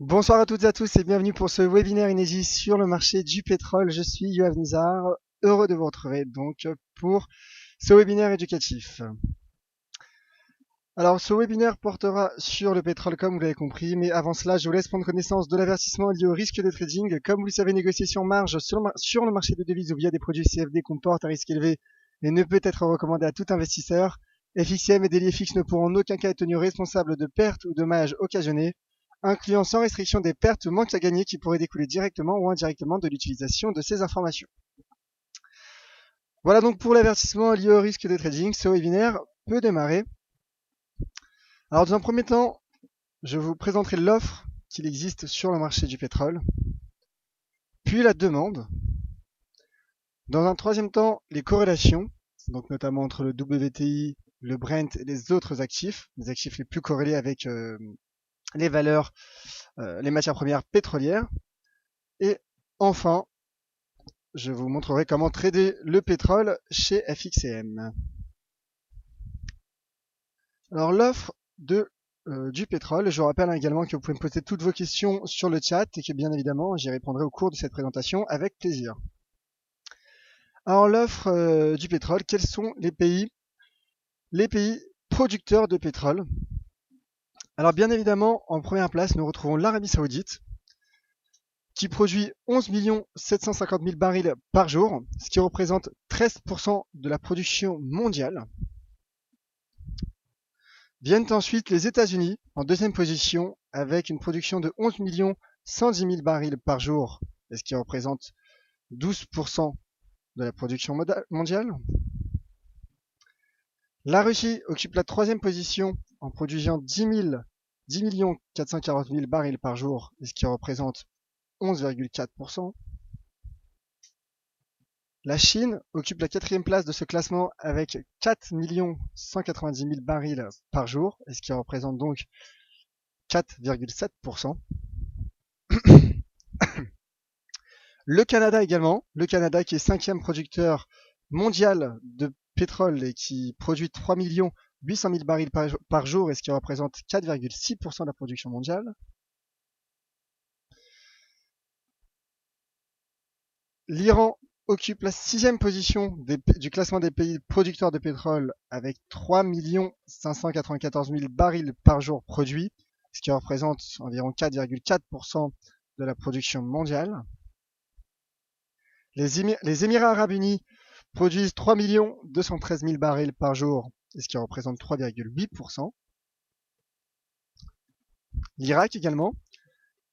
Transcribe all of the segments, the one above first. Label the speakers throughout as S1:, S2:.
S1: Bonsoir à toutes et à tous et bienvenue pour ce webinaire inédit sur le marché du pétrole. Je suis Yoav Nizar, heureux de vous retrouver donc pour ce webinaire éducatif. Alors ce webinaire portera sur le pétrole comme vous l'avez compris, mais avant cela je vous laisse prendre connaissance de l'avertissement lié au risque de trading. Comme vous le savez, négocier sur marge sur le marché des devises ou via des produits CFD comporte un risque élevé et ne peut être recommandé à tout investisseur. FXM et délits fixes ne pourront en aucun cas être tenus responsables de pertes ou dommages occasionnés, incluant sans restriction des pertes ou manques à gagner qui pourraient découler directement ou indirectement de l'utilisation de ces informations. Voilà donc pour l'avertissement lié au risque de trading. Ce webinaire peut démarrer. Alors dans un premier temps, je vous présenterai l'offre qu'il existe sur le marché du pétrole, puis la demande. Dans un troisième temps, les corrélations, donc notamment entre le WTI, le Brent et les autres actifs, les actifs les plus corrélés avec les valeurs, les matières premières pétrolières. Et enfin, je vous montrerai comment trader le pétrole chez FXM. Alors l'offre du pétrole, je vous rappelle également que vous pouvez me poser toutes vos questions sur le chat et que bien évidemment j'y répondrai au cours de cette présentation avec plaisir. Alors l'offre du pétrole, quels sont les pays producteurs de pétrole? Alors bien évidemment, en première place, nous retrouvons l'Arabie Saoudite, qui produit 11 750 000 barils par jour, ce qui représente 13% de la production mondiale. Viennent ensuite les États-Unis en deuxième position avec une production de 11 110 000 barils par jour, ce qui représente 12% de la production mondiale. La Russie occupe la troisième position en produisant 10 440 000 barils par jour, ce qui représente 11,4%. La Chine occupe la quatrième place de ce classement avec 4 190 000 barils par jour, ce qui représente donc 4,7%. Le Canada également, le Canada qui est cinquième producteur mondial de pétrole et qui produit 3 800 000 barils par jour, et ce qui représente 4,6% de la production mondiale. L'Iran occupe la sixième position du classement des pays producteurs de pétrole avec 3 594 000 barils par jour produits, ce qui représente environ 4,4% de la production mondiale. Les Émirats arabes unis produisent 3 213 000 barils par jour, ce qui représente 3,8%. L'Irak également.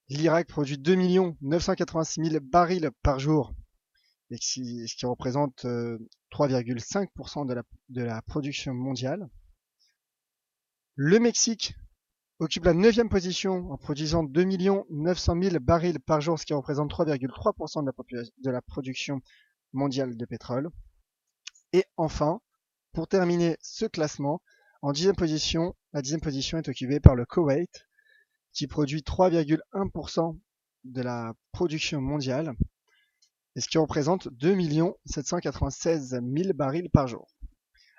S1: L'Irak produit 2 986 000 barils par jour, ce qui représente 3,5% de la production mondiale. Le Mexique occupe la 9e position en produisant 2 900 000 barils par jour, ce qui représente 3,3% de la production mondiale de pétrole. Et enfin, pour terminer ce classement, en 10e position, la 10e position est occupée par le Koweït, qui produit 3,1% de la production mondiale, et ce qui représente 2 796 000 barils par jour.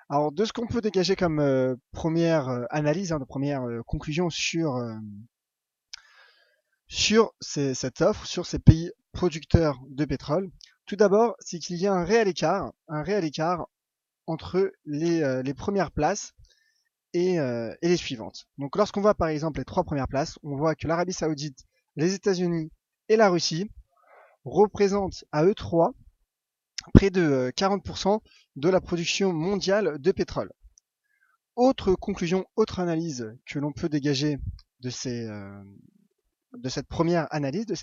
S1: Alors, de ce qu'on peut dégager comme première analyse, de première conclusion sur cette offre, sur ces pays producteurs de pétrole, tout d'abord, c'est qu'il y a un réel écart entre les premières places et les suivantes. Donc lorsqu'on voit par exemple les trois premières places, on voit que l'Arabie Saoudite, les États-Unis et la Russie représentent à eux trois près de 40% de la production mondiale de pétrole. Autre conclusion, autre analyse que l'on peut dégager de cette première analyse, de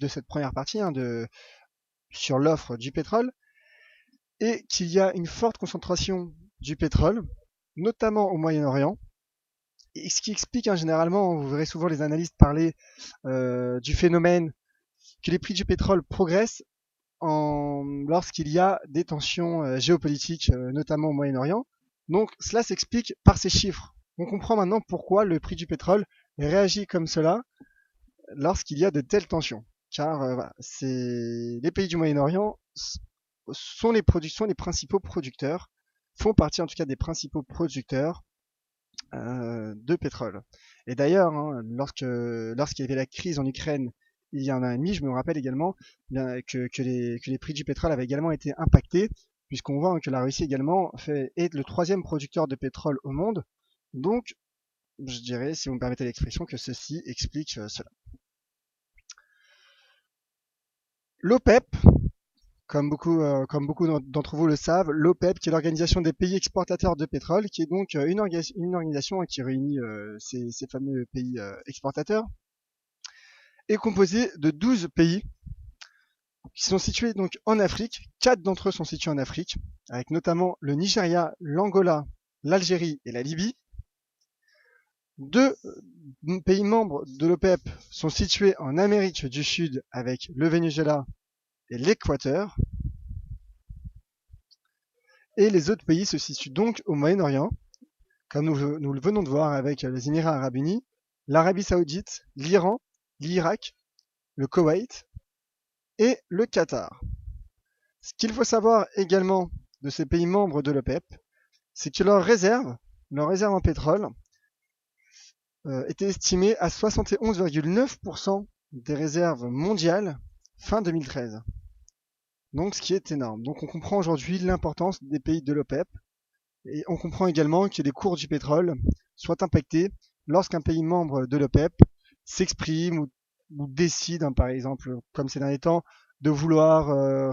S1: cette première partie sur l'offre du pétrole, est qu'il y a une forte concentration du pétrole, notamment au Moyen-Orient, et ce qui explique généralement, vous verrez souvent les analystes parler du phénomène que les prix du pétrole progressent lorsqu'il y a des tensions géopolitiques, notamment au Moyen-Orient. Donc cela s'explique par ces chiffres. On comprend maintenant pourquoi le prix du pétrole réagit comme cela lorsqu'il y a de telles tensions. Car voilà, les pays du Moyen-Orient sont les principaux producteurs, font partie en tout cas des principaux producteurs de pétrole. Et d'ailleurs, hein, lorsqu'il y avait la crise en Ukraine il y a un an et demi, je me rappelle également bien, que les prix du pétrole avaient également été impactés, puisqu'on voit que la Russie également est le troisième producteur de pétrole au monde. Donc, je dirais, si vous me permettez l'expression, que ceci explique cela. L'OPEP, comme beaucoup d'entre vous le savent, l'OPEP, qui est l'Organisation des pays exportateurs de pétrole, qui est donc une organisation qui réunit ces fameux pays exportateurs, est composée de 12 pays qui sont situés donc en Afrique. 4 d'entre eux sont situés en Afrique, avec notamment le Nigeria, l'Angola, l'Algérie et la Libye. 2 pays membres de l'OPEP sont situés en Amérique du Sud, avec le Venezuela et l'Équateur. Et les autres pays se situent donc au Moyen-Orient, comme nous le venons de voir avec les Émirats arabes unis, l'Arabie saoudite, l'Iran, l'Irak, le Koweït et le Qatar. Ce qu'il faut savoir également de ces pays membres de l'OPEP, c'est que leurs réserves en pétrole, étaient estimées à 71,9% des réserves mondiales fin 2013. Donc ce qui est énorme. Donc on comprend aujourd'hui l'importance des pays de l'OPEP. Et on comprend également que les cours du pétrole soient impactés lorsqu'un pays membre de l'OPEP s'exprime ou décide, hein, par exemple, comme ces derniers temps, de vouloir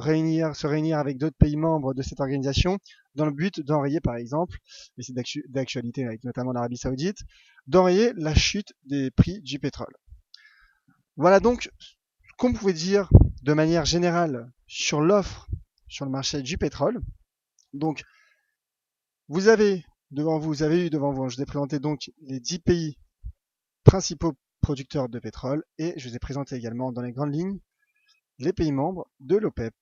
S1: se réunir avec d'autres pays membres de cette organisation dans le but d'enrayer, par exemple, et c'est d'actualité avec notamment l'Arabie Saoudite, d'enrayer la chute des prix du pétrole. Voilà donc ce qu'on pouvait dire de manière générale sur l'offre sur le marché du pétrole. Donc, vous avez eu devant vous, je vous ai présenté donc les 10 pays principaux producteurs de pétrole et je vous ai présenté également dans les grandes lignes les pays membres de l'OPEP.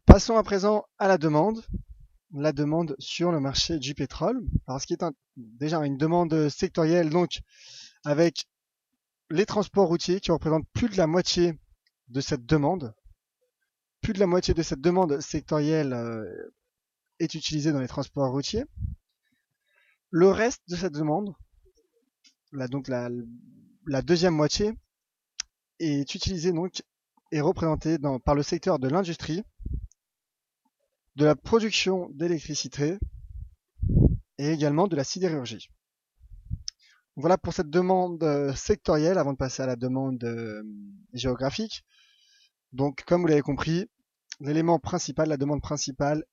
S1: Passons à présent à la demande sur le marché du pétrole. Alors ce qui est déjà une demande sectorielle, donc avec les transports routiers qui représentent plus de la moitié de cette demande. Plus de la moitié de cette demande sectorielle est utilisée dans les transports routiers. Le reste de cette demande, donc la deuxième moitié, est utilisée donc est représentée par le secteur de l'industrie, de la production d'électricité et également de la sidérurgie. Voilà pour cette demande sectorielle avant de passer à la demande géographique. Donc comme vous l'avez compris, l'élément principal, la demande principale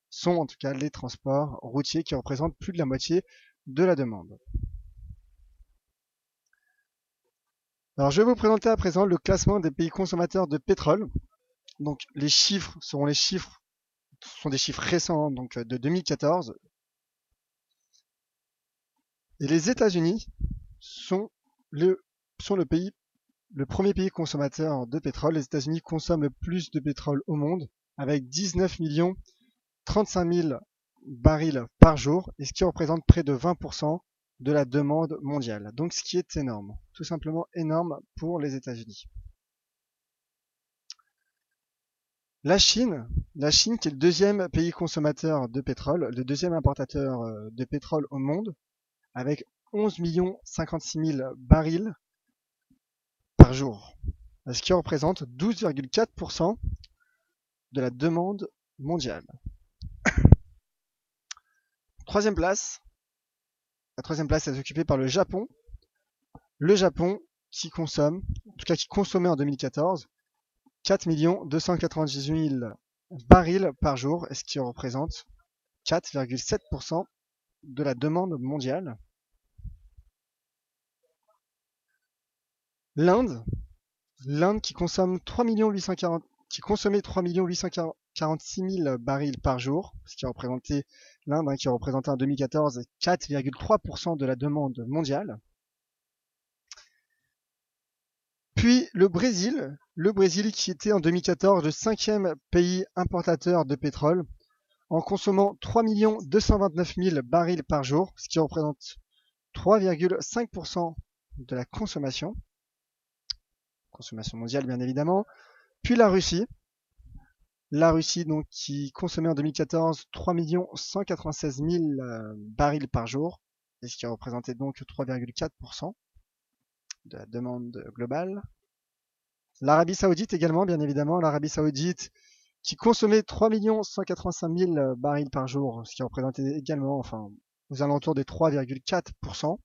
S1: sont en tout cas les transports routiers qui représentent plus de la moitié de la demande. Alors je vais vous présenter à présent le classement des pays consommateurs de pétrole. Donc les chiffres sont des chiffres récents, donc de 2014. Et les États-Unis sont le premier pays consommateur de pétrole. Les États-Unis consomment le plus de pétrole au monde, avec 19 35 000 barils par jour, et ce qui représente près de 20% de la demande mondiale. Donc ce qui est énorme, tout simplement énorme pour les États-Unis. La Chine qui est le deuxième pays consommateur de pétrole, le deuxième importateur de pétrole au monde, avec 11 56 000 barils par jour, ce qui représente 12,4% de la demande mondiale. Troisième place, la troisième place est occupée par le Japon. Le Japon qui consomme, en tout cas qui consommait en 2014, 4 298 000 barils par jour, ce qui représente 4,7% de la demande mondiale. L'Inde qui consomme 3 840, qui consommait 3 846 000 barils par jour, ce qui représentait l'Inde qui représentait en 2014 4,3% de la demande mondiale. Puis le Brésil qui était en 2014 le cinquième pays importateur de pétrole, en consommant 3 229 000 barils par jour, ce qui représente 3,5% de la consommation mondiale bien évidemment. Puis la Russie La Russie, donc, qui consommait en 2014 3 196 000 barils par jour, et ce qui représentait donc 3,4% de la demande globale. L'Arabie Saoudite également, bien évidemment, l'Arabie Saoudite qui consommait 3 185 000 barils par jour, ce qui représentait également, enfin, aux alentours des 3,4%.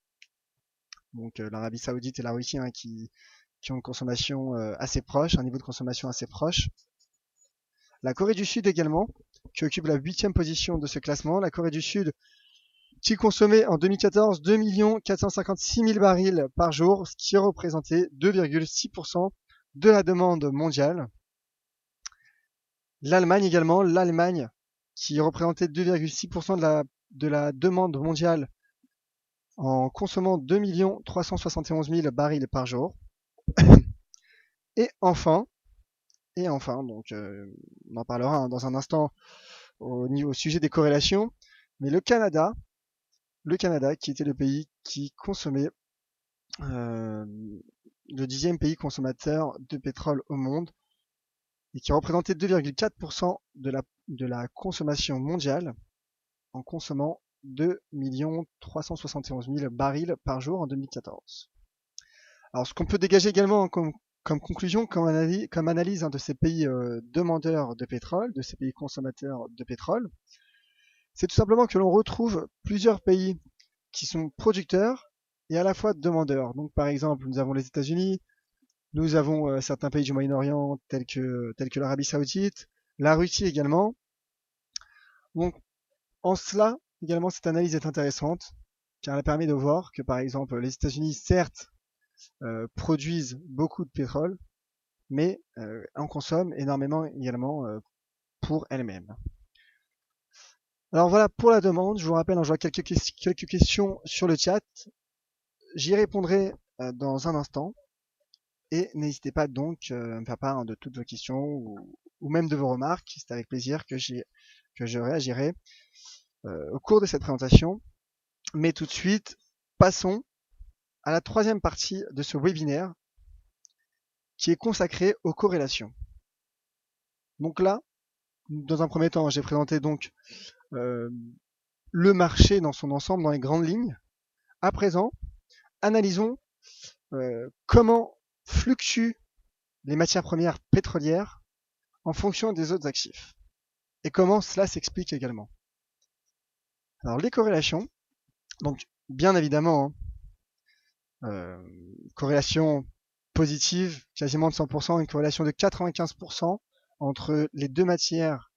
S1: Donc l'Arabie Saoudite et la Russie qui ont une consommation assez proche, un niveau de consommation assez proche. La Corée du Sud également, qui occupe la 8e position de ce classement. La Corée du Sud qui consommait en 2014 2 456 000 barils par jour, ce qui représentait 2,6% de la demande mondiale. L'Allemagne également, l'Allemagne qui représentait 2,6% de la demande mondiale en consommant 2 371 000 barils par jour. Et enfin, donc on en parlera dans un instant au sujet des corrélations, mais le Canada qui était le pays qui consommait le 10e pays consommateur de pétrole au monde et qui représentait 2,4% de la consommation mondiale en consommant 2 371 000 barils par jour en 2014. Alors ce qu'on peut dégager également comme conclusion, comme analyse de ces pays demandeurs de pétrole, de ces pays consommateurs de pétrole, c'est tout simplement que l'on retrouve plusieurs pays qui sont producteurs et à la fois demandeurs. Donc par exemple, nous avons les États-Unis, nous avons certains pays du Moyen-Orient tels que l'Arabie Saoudite, la Russie également. Donc en cela, également, cette analyse est intéressante car elle permet de voir que par exemple les États-Unis, certes, produisent beaucoup de pétrole, mais en consomment énormément également pour elles-mêmes. Alors voilà pour la demande. Je vous rappelle, je vois quelques questions sur le chat. J'y répondrai dans un instant. Et n'hésitez pas donc à me faire part de toutes vos questions ou même de vos remarques. C'est avec plaisir que je réagirai au cours de cette présentation. Mais tout de suite, passons à la troisième partie de ce webinaire qui est consacrée aux corrélations. Donc là, dans un premier temps, j'ai présenté donc le marché dans son ensemble, dans les grandes lignes. À présent, analysons comment fluctuent les matières premières pétrolières en fonction des autres actifs et comment cela s'explique également. Alors les corrélations, donc bien évidemment, corrélation positive quasiment de 100%, une corrélation de 95% entre les deux matières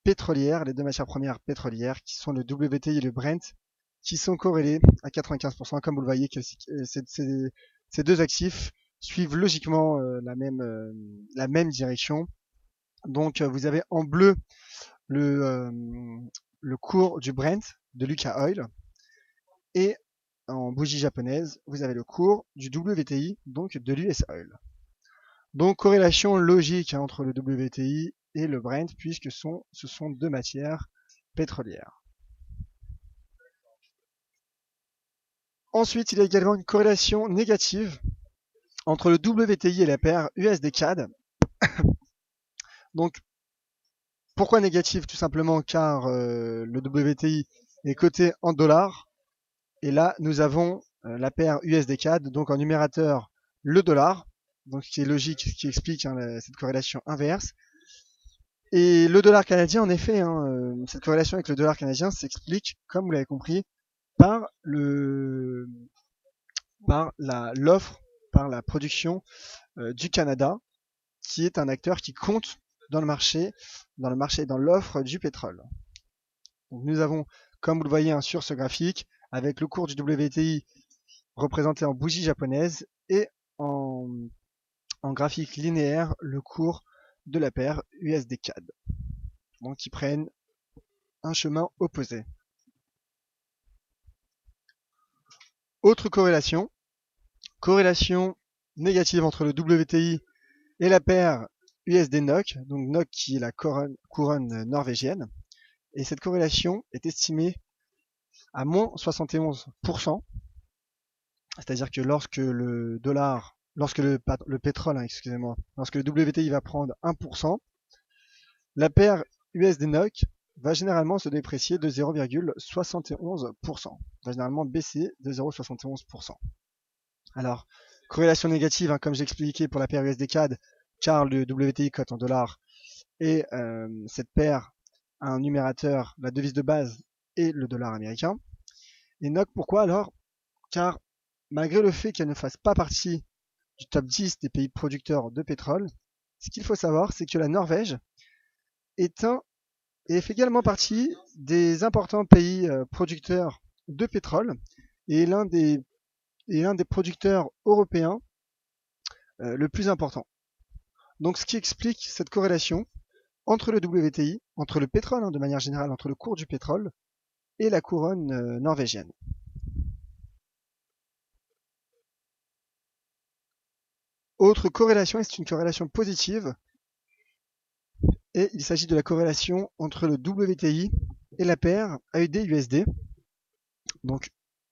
S1: pétrolières, les deux matières premières pétrolières qui sont le WTI et le Brent, qui sont corrélés à 95%. Comme vous le voyez, ces deux actifs suivent logiquement la même direction. Donc vous avez en bleu le cours du Brent de Lucas Oil et en bougie japonaise, vous avez le cours du WTI, donc de l'US Oil. Donc corrélation logique entre le WTI et le Brent puisque ce sont deux matières pétrolières. Ensuite, il y a également une corrélation négative entre le WTI et la paire USD-CAD. Donc, pourquoi négative? Tout simplement car le WTI est coté en dollars. Et là, nous avons la paire USD-CAD, donc en numérateur, le dollar, donc ce qui est logique, ce qui explique cette corrélation inverse. Et le dollar canadien, en effet, cette corrélation avec le dollar canadien s'explique, comme vous l'avez compris, par l'offre, par la production du Canada, qui est un acteur qui compte dans le marché, dans l'offre du pétrole. Donc nous avons, comme vous le voyez sur ce graphique, avec le cours du WTI représenté en bougie japonaise et en graphique linéaire, le cours de la paire USD-CAD. Donc ils prennent un chemin opposé. Autre corrélation négative entre le WTI et la paire USD-NOK, donc NOK qui est la couronne norvégienne. Et cette corrélation est estimée à moins 71%, c'est-à-dire que lorsque le pétrole, lorsque le WTI va prendre 1%, la paire USD-NOK va généralement se déprécier de 0,71%. Va généralement baisser de 0,71%. Alors, corrélation négative, hein, comme j'ai expliqué pour la paire USD-CAD, car le WTI cote en dollars et cette paire a un numérateur, la devise de base et le dollar américain. Et NOK, pourquoi alors? Car malgré le fait qu'elle ne fasse pas partie du top 10 des pays producteurs de pétrole, ce qu'il faut savoir, c'est que la Norvège est et fait également partie des importants pays producteurs de pétrole et l'un des producteurs européens le plus important. Donc ce qui explique cette corrélation entre le WTI, entre le pétrole, hein, de manière générale, entre le cours du pétrole et la couronne norvégienne. Autre corrélation, et c'est une corrélation positive, et il s'agit de la corrélation entre le WTI et la paire AUD-USD. Donc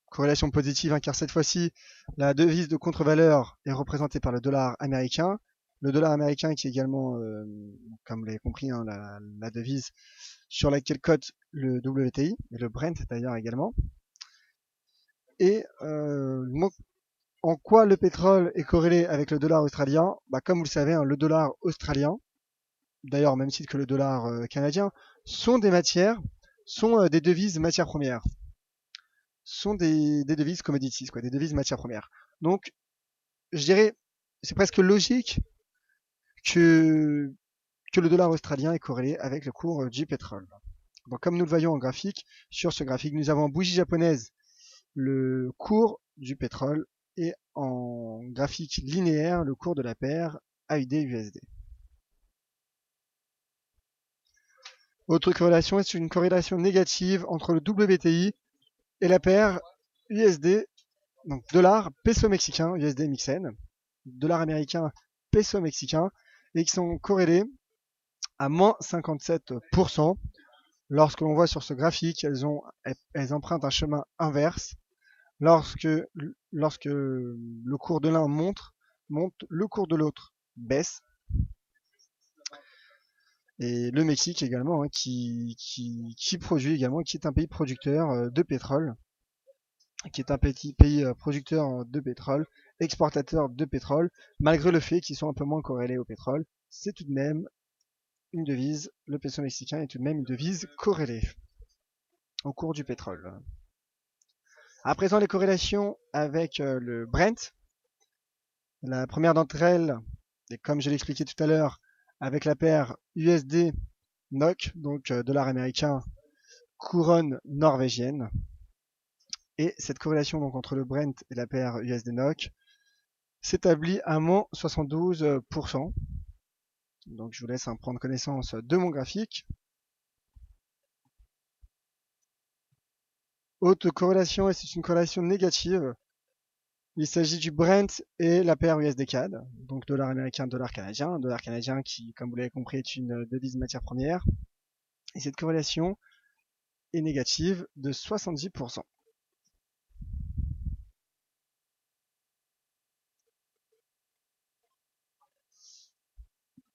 S1: corrélation positive, hein, car cette fois-ci, la devise de contre-valeur est représentée par le dollar américain. Le dollar américain qui est également, comme vous l'avez compris, hein, la devise sur laquelle cote le WTI, et le Brent d'ailleurs également. Et en quoi le pétrole est corrélé avec le dollar australien? Comme vous le savez, hein, le dollar australien, d'ailleurs même titre que le dollar canadien, sont des devises matières premières. Sont des devises commodities, quoi, des devises matières premières. Donc, je dirais, c'est presque logique que, que le dollar australien est corrélé avec le cours du pétrole. Donc, comme nous le voyons en graphique, sur ce graphique, nous avons en bougie japonaise le cours du pétrole et en graphique linéaire le cours de la paire AUD-USD. Autre corrélation, c'est une corrélation négative entre le WTI et la paire USD, donc dollar peso mexicain, USD mixen, dollar américain peso mexicain, et qui sont corrélés à moins 57%. Lorsque l'on voit sur ce graphique, elles empruntent un chemin inverse. Lorsque le cours de l'un monte, le cours de l'autre baisse. Et le Mexique également, hein, qui produit également, qui est un pays producteur de pétrole, qui est un petit pays producteur de pétrole, exportateur de pétrole, malgré le fait qu'ils sont un peu moins corrélés au pétrole, c'est tout de même une devise, le peso mexicain est tout de même une devise corrélée au cours du pétrole. À présent, les corrélations avec le Brent. La première d'entre elles, et comme je l'ai expliqué tout à l'heure, avec la paire USD NOK, donc dollar américain, couronne norvégienne. Et cette corrélation donc entre le Brent et la paire USD NOK s'établit à moins 72%. Donc je vous laisse prendre connaissance de mon graphique. Autre corrélation, et c'est une corrélation négative. Il s'agit du Brent et la paire USD-CAD, donc dollar américain, dollar canadien qui, comme vous l'avez compris, est une devise matière première. Et cette corrélation est négative de 70%.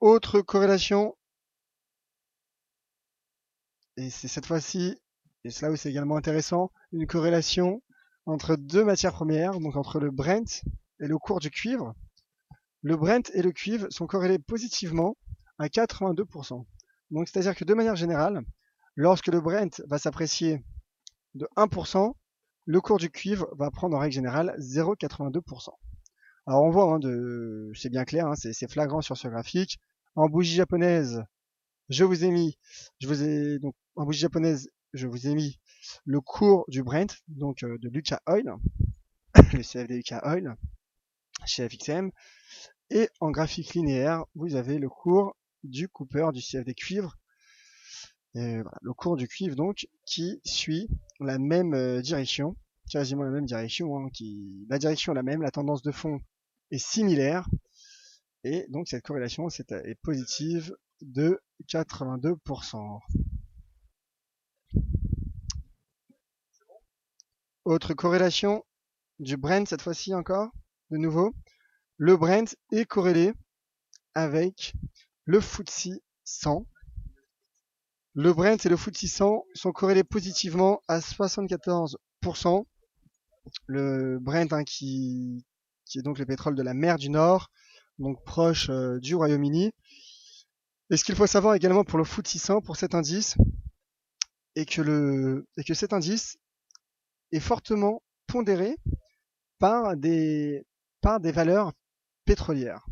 S1: Autre corrélation, et c'est cette fois-ci, et c'est là où c'est également intéressant, une corrélation entre deux matières premières, donc entre le Brent et le cours du cuivre. Le Brent et le cuivre sont corrélés positivement à 82%. Donc c'est-à-dire que de manière générale, lorsque le Brent va s'apprécier de 1%, le cours du cuivre va prendre en règle générale 0,82%. Alors on voit, hein, c'est bien clair, hein, c'est flagrant sur ce graphique. En bougie japonaise, donc en bougie japonaise, je vous ai mis le cours du Brent, donc de Lucas Oil, le CFD Lucas Oil, chez FXM, et en graphique linéaire, vous avez le cours du Cooper, du CFD cuivre, et voilà, le cours du cuivre donc qui suit la même direction, quasiment la même direction, hein, la direction est la même, la tendance de fond est similaire, et donc cette corrélation est positive de 82%. Autre corrélation du Brent cette fois-ci encore, de nouveau. Le Brent est corrélé avec le FTSE 100, Le Brent et le FTSE 600 sont corrélés positivement à 74%. Le Brent, hein, qui est donc le pétrole de la mer du Nord, donc proche du Royaume-Uni. Et ce qu'il faut savoir également pour le FTSE 600, pour cet indice, est que cet indice est fortement pondéré par des valeurs pétrolières.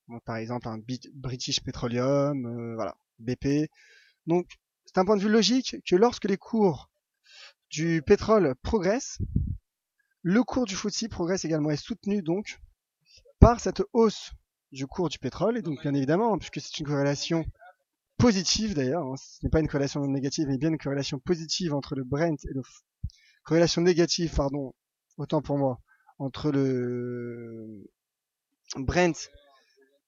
S1: Donc, par exemple, un British Petroleum, voilà, BP. Donc, c'est un point de vue logique que lorsque les cours du pétrole progressent, le cours du FTSE progresse également, est soutenu donc par cette hausse du cours du pétrole. Et donc, bien évidemment, puisque c'est une corrélation positive d'ailleurs, hein, ce n'est pas une corrélation négative, mais bien une corrélation positive entre le Brent et le corrélation négative, pardon, autant pour moi, entre le Brent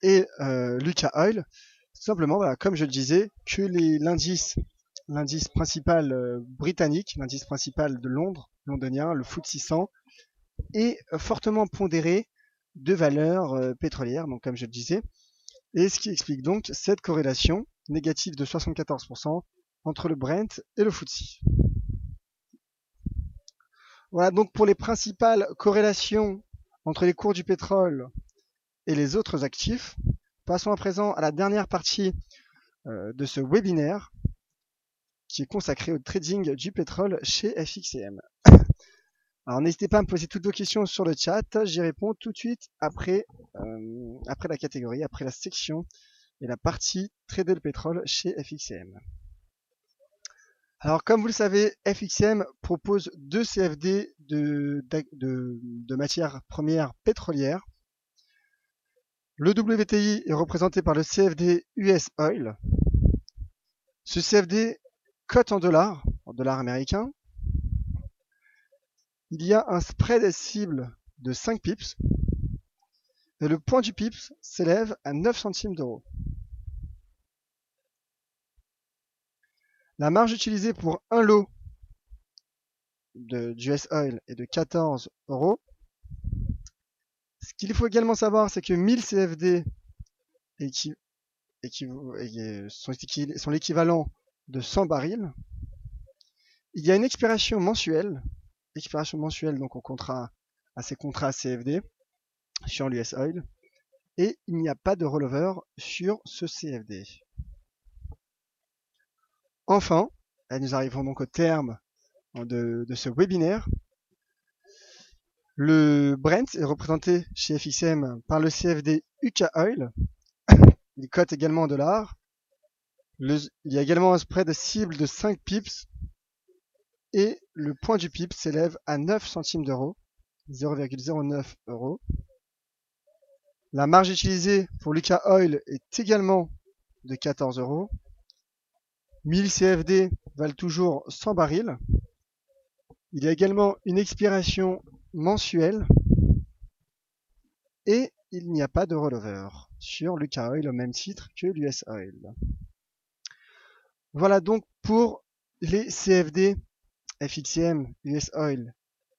S1: et l'UK Oil. Tout simplement, voilà, comme je le disais, que l'indice principal britannique, l'indice principal de Londres, londonien, le FTSE 600, est fortement pondéré de valeurs pétrolières, donc comme je le disais, et ce qui explique donc cette corrélation négative de 74% entre le Brent et le FTSE. Voilà donc pour les principales corrélations entre les cours du pétrole et les autres actifs. Passons à présent à la dernière partie de ce webinaire qui est consacré au trading du pétrole chez FXCM. Alors n'hésitez pas à me poser toutes vos questions sur le chat, j'y réponds tout de suite après la catégorie, après la section et la partie trader le pétrole chez FXCM. Alors comme vous le savez, FXCM propose deux CFD de matières premières pétrolières. Le WTI est représenté par le CFD US Oil. Ce CFD cote en dollars américains. Il y a un spread cible de 5 pips et le point du pips s'élève à 9 centimes d'euros. La marge utilisée pour un lot d'US Oil est de 14 euros. Ce qu'il faut également savoir, c'est que 1000 CFD sont l'équivalent de 100 barils. Il y a une expiration mensuelle donc à ces contrats CFD sur l'US Oil, et il n'y a pas de rollover sur ce CFD. Enfin, nous arrivons donc au terme de ce webinaire. Le Brent est représenté chez FXM par le CFD UK Oil. Il cote également en dollars. Il y a également un spread cible de 5 pips et le point du pip s'élève à 9 centimes d'euros, 0,09 euros. La marge utilisée pour l'UK Oil est également de 14 euros. 1000 CFD valent toujours 100 barils. Il y a également une expiration mensuelle et il n'y a pas de rollover sur l'UK Oil au même titre que l'US Oil. Voilà donc pour les CFD FXCM, US Oil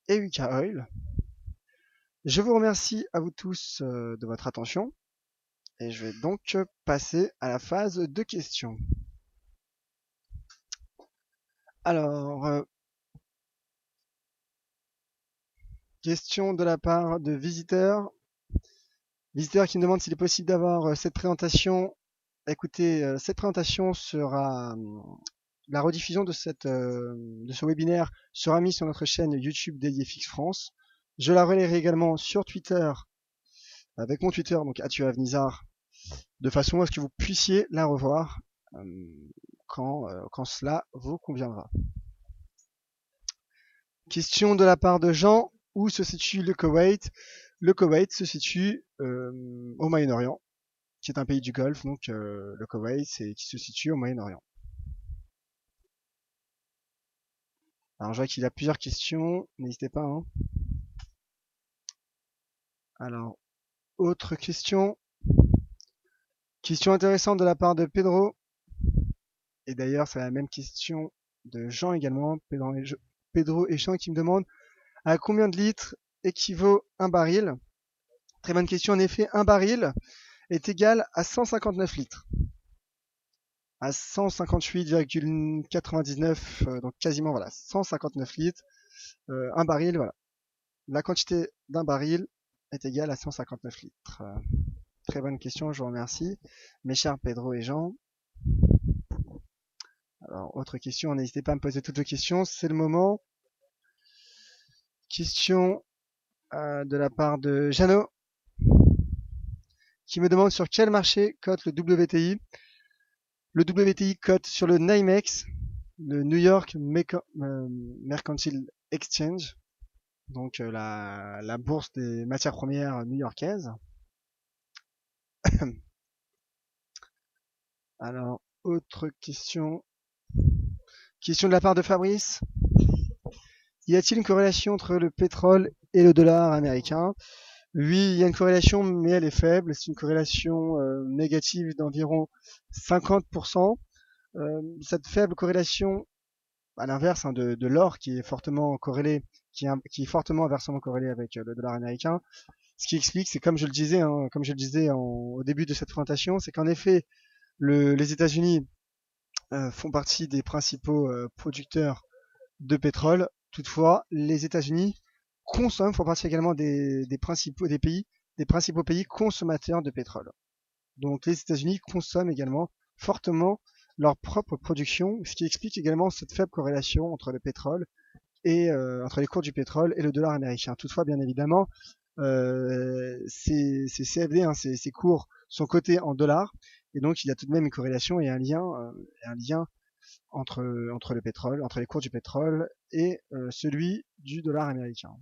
S1: et UK Oil. Je vous remercie à vous tous de votre attention et je vais donc passer à la phase de questions. Alors, question de la part de visiteurs. Visiteur qui me demande s'il est possible d'avoir cette présentation. Écoutez, cette présentation sera la rediffusion de ce webinaire sera mise sur notre chaîne YouTube dédiée FX France. Je la relayerai également sur Twitter avec mon Twitter, donc @avnizar, de façon à ce que vous puissiez la revoir quand cela vous conviendra. Question de la part de Jean, où se situe le Koweït? Le Koweït se situe au Moyen-Orient, qui est un pays du Golfe, donc le Koweït, qui se situe au Moyen-Orient. Alors je vois qu'il y a plusieurs questions, n'hésitez pas. Hein. Alors, autre question. Question intéressante de la part de Pedro. Et d'ailleurs, c'est la même question de Jean également. Pedro et Jean qui me demandent à combien de litres équivaut un baril. Très bonne question. En effet, un baril est égal à 159 litres. à 158,99, donc quasiment voilà 159 litres. Un baril, voilà. La quantité d'un baril est égale à 159 litres. Très bonne question, je vous remercie, mes chers Pedro et Jean. Alors, autre question, n'hésitez pas à me poser toutes vos questions, c'est le moment. Question de la part de Jeannot, qui me demande sur quel marché cote le WTI. Le WTI cote sur le NYMEX, le New York Mercantile Exchange, donc la bourse des matières premières new-yorkaise. Alors, autre question. Question de la part de Fabrice. Y a-t-il une corrélation entre le pétrole et le dollar américain? Oui, il y a une corrélation, mais elle est faible. C'est une corrélation négative d'environ 50%. Cette faible corrélation, à l'inverse de l'or qui est fortement corrélé, qui est fortement inversement corrélé avec le dollar américain. Ce qui explique, c'est comme je le disais, comme je le disais au début de cette présentation, c'est qu'en effet, les États-Unis font partie des principaux producteurs de pétrole. Toutefois, les États-Unis font partie également des principaux pays consommateurs de pétrole. Donc les États-Unis consomment également fortement leur propre production, ce qui explique également cette faible corrélation entre le pétrole et entre les cours du pétrole et le dollar américain. Toutefois, bien évidemment, ces CFD, ces cours sont cotés en dollars, et donc il y a tout de même une corrélation et un lien entre le pétrole, entre les cours du pétrole et celui du dollar américain.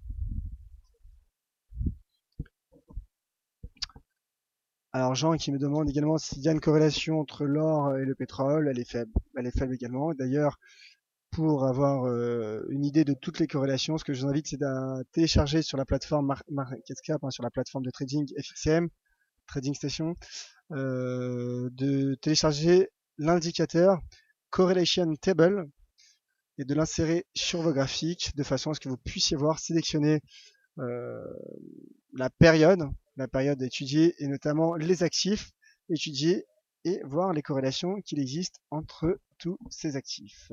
S1: Alors Jean qui me demande également s'il y a une corrélation entre l'or et le pétrole, elle est faible également. D'ailleurs, pour avoir une idée de toutes les corrélations, ce que je vous invite, c'est à télécharger sur la plateforme MarketCap, sur la plateforme de trading FXCM, Trading Station, de télécharger l'indicateur Correlation Table et de l'insérer sur vos graphiques de façon à ce que vous puissiez voir, sélectionner la période étudiée et notamment les actifs étudiés et voir les corrélations qu'il existe entre tous ces actifs.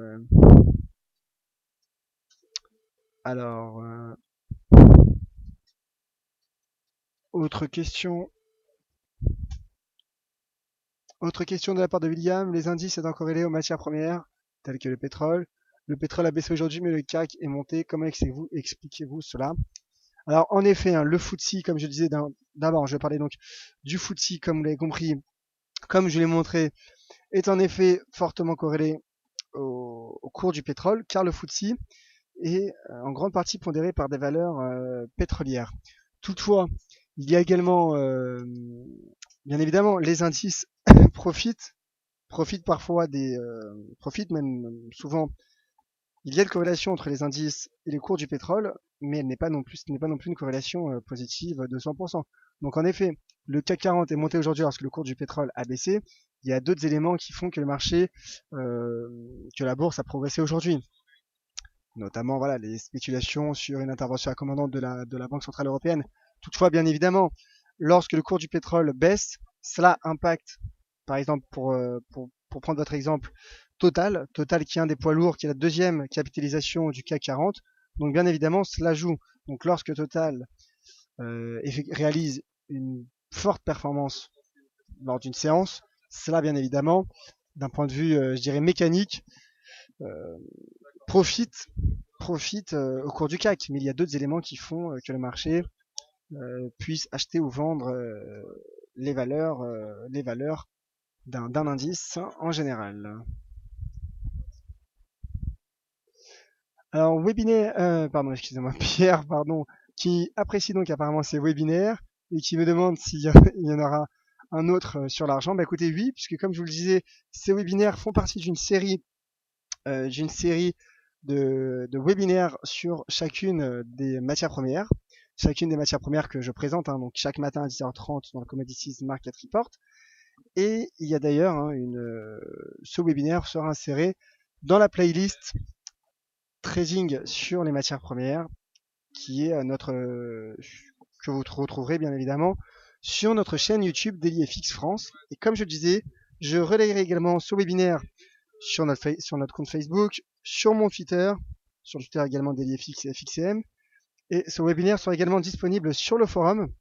S1: Alors, autre question de la part de William. Les indices étant corrélés aux matières premières, telles que le pétrole. Le pétrole a baissé aujourd'hui, mais le CAC est monté. Comment expliquez-vous cela? Alors, en effet, le FTSE, comme je disais, d'abord, je vais parler donc du FTSE, comme vous l'avez compris, comme je l'ai montré, est en effet fortement corrélé au cours du pétrole, car le FTSE est en grande partie pondéré par des valeurs pétrolières. Toutefois, il y a également, bien évidemment, les indices profitent parfois profitent même souvent. Il y a une corrélation entre les indices et les cours du pétrole, mais ce n'est pas non plus une corrélation positive de 100%. Donc en effet, le CAC 40 est monté aujourd'hui parce que le cours du pétrole a baissé. Il y a d'autres éléments qui font que le marché, que la bourse a progressé aujourd'hui. Notamment voilà, les spéculations sur une intervention accommodante de la Banque Centrale Européenne. Toutefois, bien évidemment, lorsque le cours du pétrole baisse, cela impacte, par exemple, pour prendre votre exemple, Total qui est un des poids lourds, qui est la deuxième capitalisation du CAC 40. Donc bien évidemment, cela joue. Donc lorsque Total réalise une forte performance lors d'une séance, cela bien évidemment, d'un point de vue, je dirais, mécanique, profite au cours du CAC. Mais il y a d'autres éléments qui font que le marché puisse acheter ou vendre les valeurs d'un indice en général. Alors webinaire, pardon, excusez-moi, Pierre, pardon, qui apprécie donc apparemment ces webinaires et qui me demande s'il y en aura un autre sur l'argent. Bah écoutez, oui, puisque comme je vous le disais, ces webinaires font partie d'une série de webinaires sur chacune des matières premières. Chacune des matières premières que je présente, donc chaque matin à 10h30 dans le Commodities Market Report. Et il y a d'ailleurs ce webinaire sera inséré dans la playlist Trading sur les matières premières, qui est que vous retrouverez bien évidemment sur notre chaîne YouTube DailyFX France. Et comme je le disais, Je relayerai également ce webinaire sur notre compte Facebook, sur mon Twitter, sur le Twitter également DailyFX et FXCM. Et ce webinaire sera également disponible sur le forum,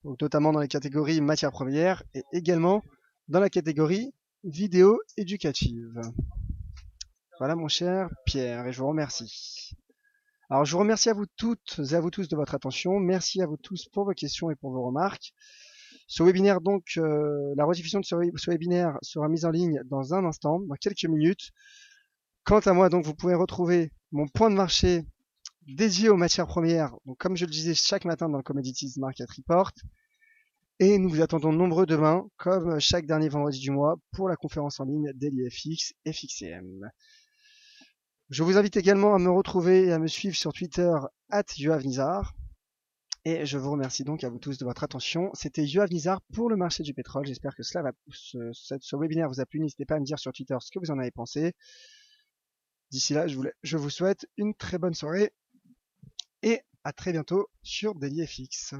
S1: donc notamment dans les catégories matières premières et également dans la catégorie vidéo éducative. Voilà mon cher Pierre, et je vous remercie. Alors je vous remercie à vous toutes et à vous tous de votre attention. Merci à vous tous pour vos questions et pour vos remarques. Ce webinaire donc, la rediffusion de ce webinaire sera mise en ligne dans un instant, dans quelques minutes. Quant à moi, donc, vous pouvez retrouver mon point de marché dédié aux matières premières, donc comme je le disais chaque matin dans le Commodities Market Report. Et nous vous attendons nombreux demain, comme chaque dernier vendredi du mois, pour la conférence en ligne DailyFX FXCM. Je vous invite également à me retrouver et à me suivre sur Twitter @yoavnizar. Et je vous remercie donc à vous tous de votre attention. C'était Yoav Nizar pour le marché du pétrole. J'espère que ce webinaire vous a plu. N'hésitez pas à me dire sur Twitter ce que vous en avez pensé. D'ici là, je vous souhaite une très bonne soirée et à très bientôt sur DailyFX.